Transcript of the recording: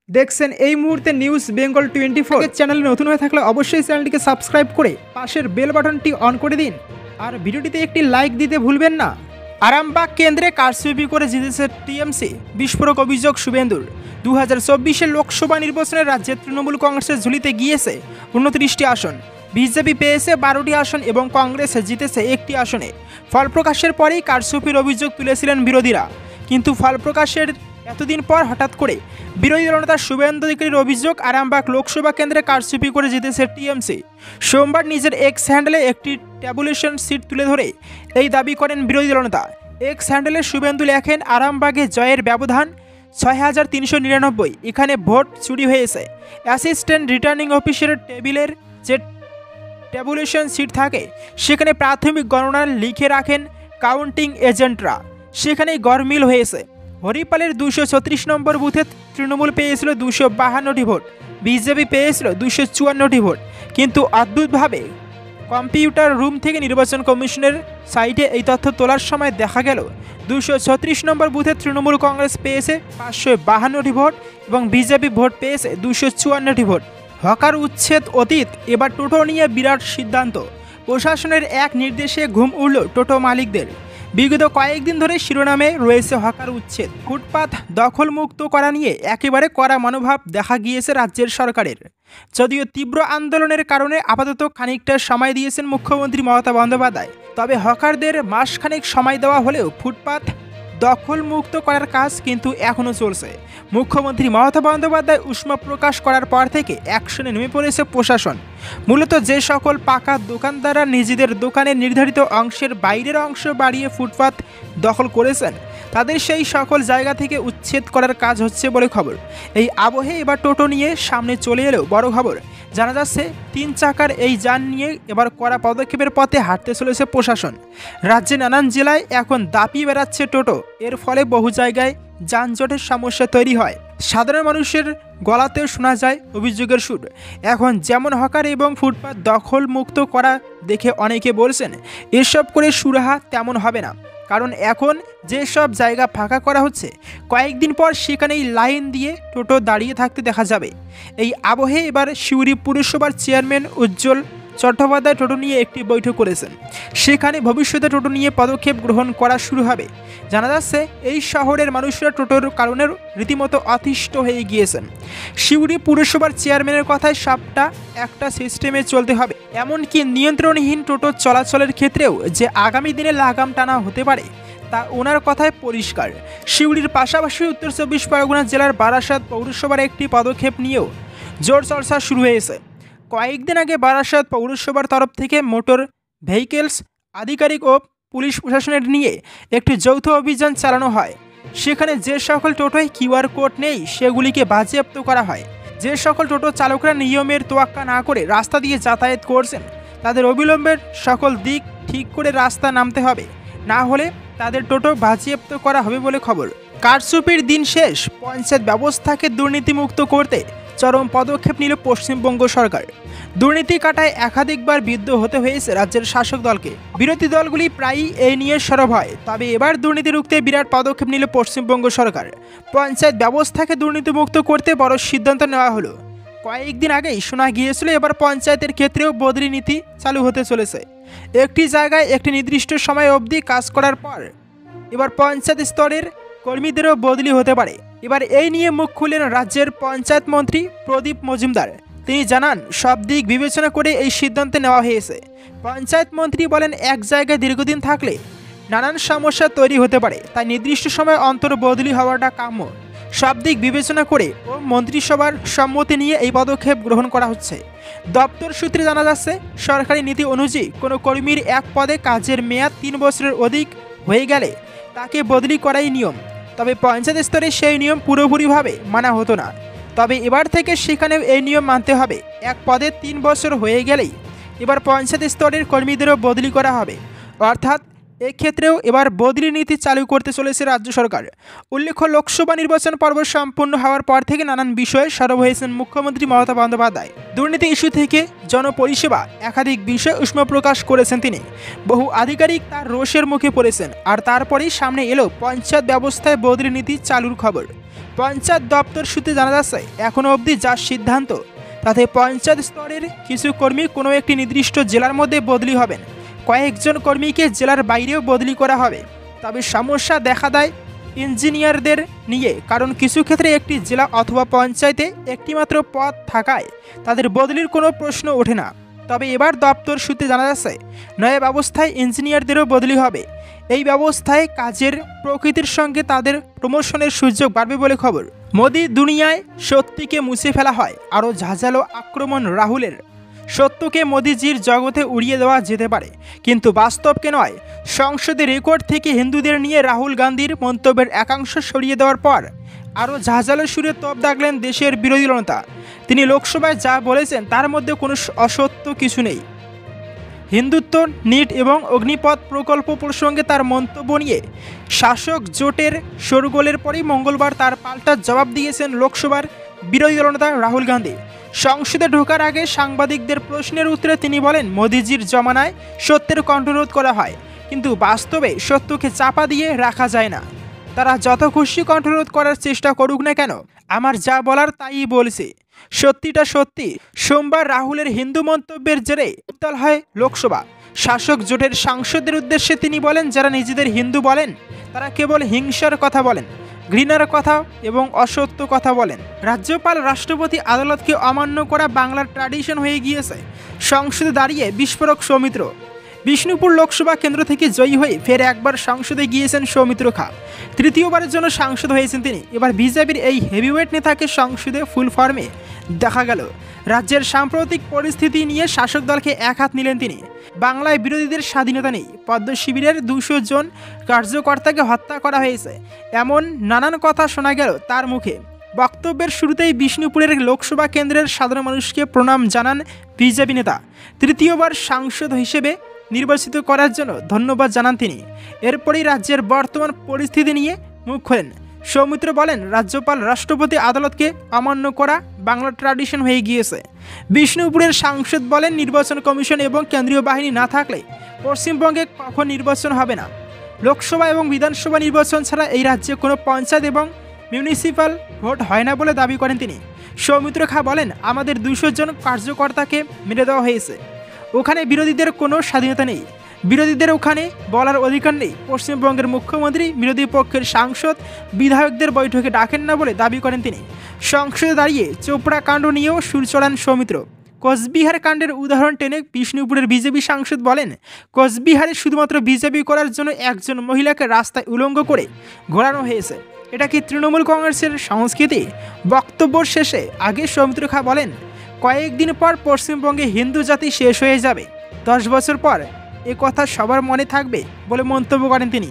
দেখছেন এই মুহূর্তে নিউজ বেঙ্গল 24 চ্যানেলে নতুন হয়ে থাকলে অবশ্যই চ্যানেলটিকে সাবস্ক্রাইব করে পাশের বেল বাটনটি অন করে দিন আর ভিডিওটিতে একটি লাইক দিতে ভুলবেন না। আরামবাগ কেন্দ্রে কারচুপি করে জিতেছে টিএমসি, বিস্ফোরক অভিযোগ শুভেন্দুর। 2024 লোকসভা নির্বাচনে রাজ্যের তৃণমূল কংগ্রেসের ঝুলিতে গিয়েছে 29টি আসন, বিজেপি পেয়েছে 12টি আসন এবং কংগ্রেস জিতেছে 1টি আসনে। ফল প্রকাশের পরেই কারচুপির অভিযোগ তুলেছিলেন বিরোধীরা, কিন্তু ফল প্রকাশের এতদিন পর হঠাৎ করে বিরোধী দলনেতা শুভেন্দু অধিকারীর অভিযোগ আরামবাগ লোকসভা কেন্দ্রে কারচুপি করে জিতেছে টিএমসি। সোমবার নিজের এক্স হ্যান্ডেলে একটি ট্যাবুলেশন সিট তুলে ধরে এই দাবি করেন বিরোধী দলনেতা। এক্স হ্যান্ডেলে শুভেন্দু লেখেন, আরামবাগে জয়ের ব্যবধান 6399, এখানে ভোট চুরি হয়েছে। অ্যাসিস্ট্যান্ট রিটার্নিং অফিসারের টেবিলের যে ট্যাবুলেশন সিট থাকে সেখানে প্রাথমিক গণনা লিখে রাখেন কাউন্টিং এজেন্টরা, সেখানেই গড়মিল হয়েছে। হরিপালের 236 নম্বর বুথে তৃণমূল পেয়েছিল 252টি ভোট, বিজেপি পেয়েছিল 254টি ভোট, কিন্তু অদ্ভুতভাবে কম্পিউটার রুম থেকে নির্বাচন কমিশনের সাইটে এই তথ্য তোলার সময় দেখা গেল 236 নম্বর বুথে তৃণমূল কংগ্রেস পেয়েছে 552টি ভোট এবং বিজেপি ভোট পেয়েছে 254টি ভোট। হকার উচ্ছেদ অতীত, এবার টোটো নিয়ে বিরাট সিদ্ধান্ত। প্রশাসনের এক নির্দেশে ঘুম উড়ল টোটো মালিকদের। বিগত কয়েকদিন ধরে শিরোনামে রয়েছে হকার উচ্ছেদ। ফুটপাত দখলমুক্ত করা নিয়ে একেবারে কড়া মনোভাব দেখা গিয়েছে রাজ্যের সরকারের। যদিও তীব্র আন্দোলনের কারণে আপাতত খানিকটা সময় দিয়েছেন মুখ্যমন্ত্রী মমতা বন্দ্যোপাধ্যায়, তবে হকারদের মাসখানেক সময় দেওয়া হলেও ফুটপাত দখলমুক্ত করার কাজ কিন্তু এখনও চলছে। মুখ্যমন্ত্রী মমতা বন্দ্যোপাধ্যায় উষ্মা প্রকাশ করার পর থেকে অ্যাকশনে নেমে পড়েছে প্রশাসন। মূলত যে সকল পাকা দোকানদাররা নিজেদের দোকানের নির্ধারিত অংশের বাইরের অংশ বাড়িয়ে ফুটপাত দখল করেছেন তাদের সেই সকল জায়গা থেকে উচ্ছেদ করার কাজ হচ্ছে বলে খবর। এই আবহে এবার টোটো নিয়ে সামনে চলে এলেও বড় খবর, জানা যাচ্ছে 3 চাকার এই যান নিয়ে এবার কড়া পদক্ষেপের পথে হাঁটতে চলেছে প্রশাসন। রাজ্যে নানান জেলায় এখন দাপিয়ে বেড়াচ্ছে টোটো, এর ফলে বহু জায়গায় যানজটের সমস্যা তৈরি হয়। সাধারণ মানুষের গলাতেও শোনা যায় অভিযোগের সুর। এখন যেমন হকার এবং ফুটপাত দখল মুক্ত করা দেখে অনেকে বলছেন এসব করে সুরাহা তেমন হবে না, কারণ এখন যেসব জায়গা ফাঁকা করা হচ্ছে কয়েকদিন পর সেখানেই লাইন দিয়ে টোটো দাঁড়িয়ে থাকতে দেখা যাবে। এই আবহে এবার সিউড়ি পুরসভার চেয়ারম্যান উজ্জ্বল চট্টোপাধ্যায় টোটো নিয়ে একটি বৈঠক করেছেন, সেখানে ভবিষ্যতে টোটো নিয়ে পদক্ষেপ গ্রহণ করা শুরু হবে। জানা যাচ্ছে এই শহরের মানুষরা টোটোর কারণে রীতিমতো অতিষ্ঠ হয়ে গিয়েছেন। সিউড়ি পুরসভার চেয়ারম্যানের কথায় সবটা একটা সিস্টেমে চলতে হবে, এমনকি নিয়ন্ত্রণহীন টোটো চলাচলের ক্ষেত্রেও যে আগামী দিনে লাগাম টানা হতে পারে তা ওনার কথায় পরিষ্কার। সিউড়ির পাশাপাশি উত্তর 24 পরগনা জেলার বারাসাত পৌরসভার একটি পদক্ষেপ নিয়েও জোর চর্চা শুরু হয়েছে। কয়েকদিন আগে বারাসাত পৌরসভার তরফ থেকে মোটর ভেহিকেলস আধিকারিক ও পুলিশ প্রশাসনের নিয়ে একটি যৌথ অভিযান চালানো হয়। সেখানে যে সকল টোটোয় কিউআর কোড নেই সেগুলিকে বাজেয়াপ্ত করা হয়। যে সকল টোটো চালকরা নিয়মের তোয়াক্কা না করে রাস্তা দিয়ে যাতায়াত করছেন তাদের অবিলম্বে সকল দিক ঠিক করে রাস্তা নামতে হবে, না হলে তাদের টোটো বাজেয়াপ্ত করা হবে বলে খবর। কারচুপির দিন শেষ, পঞ্চায়েত ব্যবস্থাকে দুর্নীতিমুক্ত করতে চরম পদক্ষেপ নিল পশ্চিমবঙ্গ সরকার। দুর্নীতি কাটায় একাধিকবার বিদ্ধ হতে হয়েছে রাজ্যের শাসক দলকে। বিরোধী দলগুলি প্রায়ই এই নিয়ে সরব হয়, তবে এবার দুর্নীতি রুখতে বিরাট পদক্ষেপ নিল পশ্চিমবঙ্গ সরকার। পঞ্চায়েত ব্যবস্থাকে দুর্নীতিমুক্ত করতে বড় সিদ্ধান্ত নেওয়া হলো। কয়েকদিন আগেই শোনা গিয়েছিল এবার পঞ্চায়েতের ক্ষেত্রেও বদলি নীতি চালু হতে চলেছে। একটি জায়গায় একটি নির্দিষ্ট সময় অবধি কাজ করার পর এবার পঞ্চায়েত স্তরের কর্মীদেরও বদলি হতে পারে। এবার এই নিয়ে মুখ খুললেন রাজ্যের পঞ্চায়েত মন্ত্রী প্রদীপ মজুমদার। তিনি জানান সব দিক বিবেচনা করে এই সিদ্ধান্ত নেওয়া হয়েছে। পঞ্চায়েত মন্ত্রী বলেন এক জায়গায় দীর্ঘদিন থাকলে নানান সমস্যা তৈরি হতে পারে, তাই নির্দিষ্ট সময় অন্তর বদলি হওয়াটা কাম্য। সব দিক বিবেচনা করে ও মন্ত্রিসভার সম্মতি নিয়ে এই পদক্ষেপ গ্রহণ করা হচ্ছে। দপ্তর সূত্রে জানা যাচ্ছে সরকারি নীতি অনুযায়ী কোনো কর্মীর এক পদে কাজের মেয়াদ 3 বছরের অধিক হয়ে গেলে তাকে বদলি করাই নিয়ম, তবে পঞ্চায়েত স্তরে সেই নিয়ম পুরোপুরিভাবে মানা হতো না। তবে এবার থেকে সেখানেও এই নিয়ম মানতে হবে। এক পদে 3 বছর হয়ে গেলেই এবার পঞ্চায়েত স্তরের কর্মীদেরও বদলি করা হবে, অর্থাৎ এক্ষেত্রেও এবার বদলি নীতি চালু করতে চলেছে রাজ্য সরকার। উল্লেখ্য, লোকসভা নির্বাচন পর্ব সম্পূর্ণ হওয়ার পর থেকে নানান বিষয়ে সরব হয়েছেন মুখ্যমন্ত্রী মমতা বন্দ্যোপাধ্যায়। দুর্নীতি ইস্যু থেকে জনপরিষেবা একাধিক বিষয়ে উষ্মা প্রকাশ করেছেন তিনি। বহু আধিকারিক তার রোষের মুখে পড়েছেন, আর তারপরেই সামনে এলো পঞ্চায়েত ব্যবস্থায় বদলি নীতি চালুর খবর। পঞ্চায়েত দপ্তর সূত্রে জানা যাচ্ছে এখনও অবধি যা সিদ্ধান্ত তাতে পঞ্চায়েত স্তরের কিছু কর্মী কোনো একটি নির্দিষ্ট জেলার মধ্যে বদলি হবেন, কয়েকজন কর্মীকে জেলার বাইরেও বদলি করা হবে। তবে সমস্যা দেখা দেয় ইঞ্জিনিয়ারদের নিয়ে, কারণ কিছু ক্ষেত্রে একটি জেলা অথবা পঞ্চায়েতে একটিমাত্র পদ থাকায় তাদের বদলির কোনো প্রশ্ন ওঠে না। তবে এবার দপ্তর সূত্রে জানা যাচ্ছে নয়া ব্যবস্থায় ইঞ্জিনিয়ারদেরও বদলি হবে। এই ব্যবস্থায় কাজের প্রকৃতির সঙ্গে তাদের প্রমোশনের সুযোগ বাড়বে বলে খবর। মোদি দুনিয়ায় সত্যিকে মুছে ফেলা হয় আরও ঝাঁঝালো আক্রমণ রাহুলের। সত্যকে মোদিজির জগতে উড়িয়ে দেওয়া যেতে পারে, কিন্তু বাস্তবকে নয়। সংসদে রেকর্ড থেকে হিন্দুদের নিয়ে রাহুল গান্ধীর মন্তব্যের একাংশ সরিয়ে দেওয়ার পর আরও ঝাঁঝালো সুরে তোপ দাগলেন দেশের বিরোধী দলনেতা। তিনি লোকসভায় যা বলেছেন তার মধ্যে কোনো অসত্য কিছু নেই। হিন্দুত্ব, নিট এবং অগ্নিপথ প্রকল্প প্রসঙ্গে তার মন্তব্য নিয়ে শাসক জোটের শোরগোলের পরেই মঙ্গলবার তার পাল্টা জবাব দিয়েছেন লোকসভার বিরোধী দলনেতা রাহুল গান্ধী। সংসদে ঢোকার আগে সাংবাদিকদের প্রশ্নের উত্তরে তিনি বলেন, মোদিজির জমানায় সত্যের কণ্ঠরোধ করা হয়, কিন্তু বাস্তবে সত্যকে চাপা দিয়ে রাখা যায় না। তারা যত খুশি কণ্ঠরোধ করার চেষ্টা করুক না কেন, আমার যা বলার তাই বলছে, সত্যিটা সত্যি। সোমবার রাহুলের হিন্দু মন্তব্যের জেরে উত্তাল হয় লোকসভা। শাসক জোটের সাংসদদের উদ্দেশ্যে তিনি বলেন, যারা নিজেদের হিন্দু বলেন তারা কেবল হিংসার কথা বলেন, ঘৃণার কথা এবং অসত্য কথা বলেন। রাজ্যপাল, রাষ্ট্রপতি, আদালতকে অমান্য করা বাংলার ট্র্যাডিশন হয়ে গিয়েছে। সংসদে দাঁড়িয়ে বিস্ফোরক সৌমিত্র। বিষ্ণুপুর লোকসভা কেন্দ্র থেকে জয়ী হয়ে ফের একবার সংসদে গিয়েছেন সৌমিত্র খা। তৃতীয়বারের জন্য সাংসদ হয়েছেন তিনি। এবার বিজেপির এই হেভিওয়েট নেতাকে সংসদে ফুল ফর্মে দেখা গেল। রাজ্যের সাম্প্রতিক পরিস্থিতি নিয়ে শাসক দলকে এক হাত নিলেন তিনি। বাংলায় বিরোধীদের স্বাধীনতা নেই, পদ্ম শিবিরের 200 জন কার্যকর্তাকে হত্যা করা হয়েছে, এমন নানান কথা শোনা গেল তার মুখে। বক্তব্যের শুরুতেই বিষ্ণুপুরের লোকসভা কেন্দ্রের সাধারণ মানুষকে প্রণাম জানান বিজেপি নেতা। তৃতীয়বার সাংসদ হিসেবে নির্বাচিত করার জন্য ধন্যবাদ জানান তিনি। এরপরই রাজ্যের বর্তমান পরিস্থিতি নিয়ে মুখ খোলেন। সৌমিত্র বলেন, রাজ্যপাল, রাষ্ট্রপতি, আদালতকে অমান্য করা বাংলার ট্র্যাডিশন হয়ে গিয়েছে। বিষ্ণুপুরের সাংসদ বলেন, নির্বাচন কমিশন এবং কেন্দ্রীয় বাহিনী না থাকলে পশ্চিমবঙ্গে কখন নির্বাচন হবে না। লোকসভা এবং বিধানসভা নির্বাচন ছাড়া এই রাজ্যে কোনো পঞ্চায়েত এবং মিউনিসিপ্যাল ভোট হয় না বলে দাবি করেন তিনি। সৌমিত্র খা বলেন, আমাদের 200 জন কার্যকর্তাকে মেরে দেওয়া হয়েছে, ওখানে বিরোধীদের কোনো স্বাধীনতা নেই, বিরোধীদের ওখানে বলার অধিকার নেই। পশ্চিমবঙ্গের মুখ্যমন্ত্রী বিরোধী পক্ষের সাংসদ বিধায়কদের বৈঠকে ডাকেন না বলে দাবি করেন তিনি। সংসদে দাঁড়িয়ে চোপড়া কাণ্ড নিয়েও সুর চড়ান সৌমিত্র। কোচবিহার কাণ্ডের উদাহরণ টেনে বিষ্ণুপুরের বিজেপি সাংসদ বলেন, কোচবিহারে শুধুমাত্র বিজেপি করার জন্য একজন মহিলাকে রাস্তায় উলঙ্গ করে ঘোরানো হয়েছে, এটা কি তৃণমূল কংগ্রেসের সংস্কৃতি? বক্তব্য শেষে আগে সৌমিত্র খা বলেন, কয়েকদিন পর পশ্চিমবঙ্গে হিন্দু জাতি শেষ হয়ে যাবে, 10 বছর পর এ কথা সবার মনে থাকবে বলে মন্তব্য করেন তিনি।